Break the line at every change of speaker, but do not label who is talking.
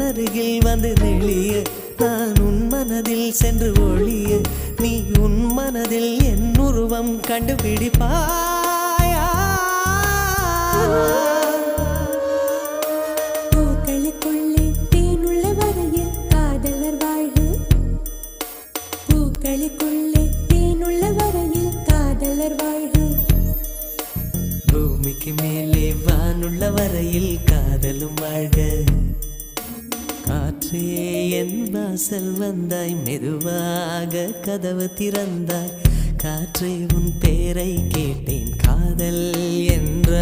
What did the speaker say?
அருகில் வந்து நெளிய நான் உன் மனதில் சென்று ஒளிய நீ உன் மனதில் என் உருவம் கண்டுபிடிப்பாயா
பூக்களுக்குள்ளே தேனுள்ள வரையில் காதலர் வாழ்வு பூக்களுக்குள்ளே தேனுள்ள வரையில் காதலர் வாழ்வு
பூமிக்கு மேலே வானுள்ள வரையில் காதலும் வாழ்க காற்றே என் வாசல் வந்தாய் மெதுவாக கதவு திறந்தாய் காற்றே உன் பேரை கேட்டேன் காதல் என்ற